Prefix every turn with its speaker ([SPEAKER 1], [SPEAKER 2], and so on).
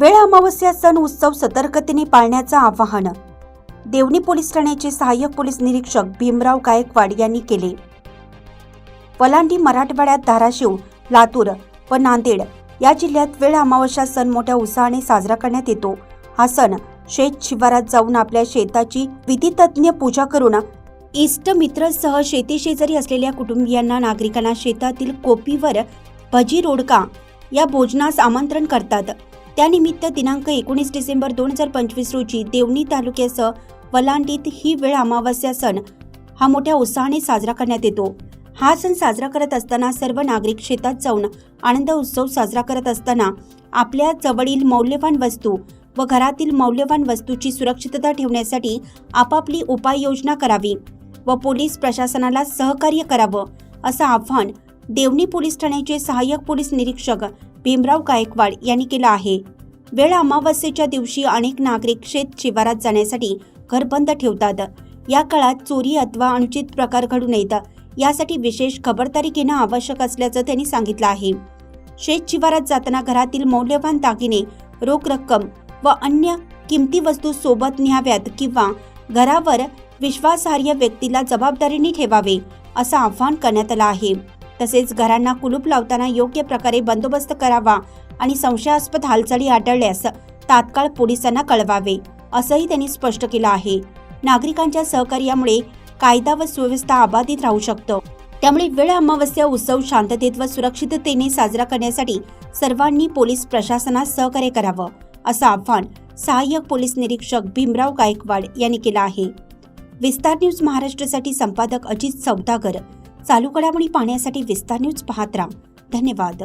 [SPEAKER 1] वेळ अमावस्या सण उत्सव सतर्कतेने पाळण्याचं आवाहन देवणी पोलीस ठाण्याचे सहाय्यक पोलीस निरीक्षक भीमराव गायकवाड यांनी केले। वलांडी मराठवाड्यात धाराशिव, लातूर व नांदेड या जिल्ह्यात वेळ अमावस्या सण मोठ्या उत्साहाने साजरा करण्यात येतो। हा सण शेत शिवारात जाऊन आपल्या शेताची विधितज्ञ पूजा करून इष्टमित्रांसह शेती शेजारी असलेल्या कुटुंबियांना नागरिकांना शेतातील कोपीवर भजी रोडका या भोजनास आमंत्रण करतात। त्यानिमित्त दिनांक 19 डिसेंबर 2025 रोजी देवणी तालुक्यासह वलांडीत ही वेळ अमावस्या सण हा मोठ्या उत्साहाने साजरा करण्यात येतो। हा सण साजरा करत असताना सर्व नागरिक शेतात जाऊन आनंद उत्सव साजरा करत असताना आपल्या जवळील मौल्यवान वस्तू व घरातील मौल्यवान वस्तूची सुरक्षितता ठेवण्यासाठी आपापली उपाययोजना करावी व पोलीस प्रशासनाला सहकार्य करावं असं आवाहन देवणी पोलीस ठाण्याचे सहाय्यक पोलीस निरीक्षक भीमराव गायकवाड यांनी केलं आहे। वेळ अमावस्येच्या दिवशी अनेक नागरिक शेत शिवारात जाण्यासाठी घर बंद ठेवतात। या काळात चोरी अथवा अनुचित प्रकार घडू नयेत यासाठी विशेष खबरदारी घेणं आवश्यक असल्याचं त्यांनी सांगितलं आहे। शेत शिवारात जाताना घरातील मौल्यवान दागिने, रोख रक्कम व अन्य किमती वस्तू सोबत न्याव्यात किंवा घरावर विश्वासार्ह व्यक्तीला जबाबदारीने ठेवावे असं आवाहन करण्यात आलं आहे। तसेच घरांना कुलूप लावताना योग्य प्रकारे बंदोबस्त करावा आणि संशयास्पद हालचाली आढळल्यास तात्काळ पोलिसांना कळवावे असंही त्यांनी स्पष्ट केलं आहे। नागरिकांच्या सहकार्यामुळे कायदा व सुव्यवस्था अबाधित राहू शकतो। त्यामुळे वेळ अमावस्या उत्सव शांततेत व सुरक्षिततेने साजरा करण्यासाठी सर्वांनी पोलीस प्रशासनास सहकार्य करावं असं आवाहन सहाय्यक पोलीस निरीक्षक भीमराव गायकवाड यांनी केलं आहे। विस्तार न्यूज महाराष्ट्रासाठी संपादक अजित सौदागर। चालू घडामोडी पाहण्यासाठी विस्तार न्यूज पाहत राहा। धन्यवाद।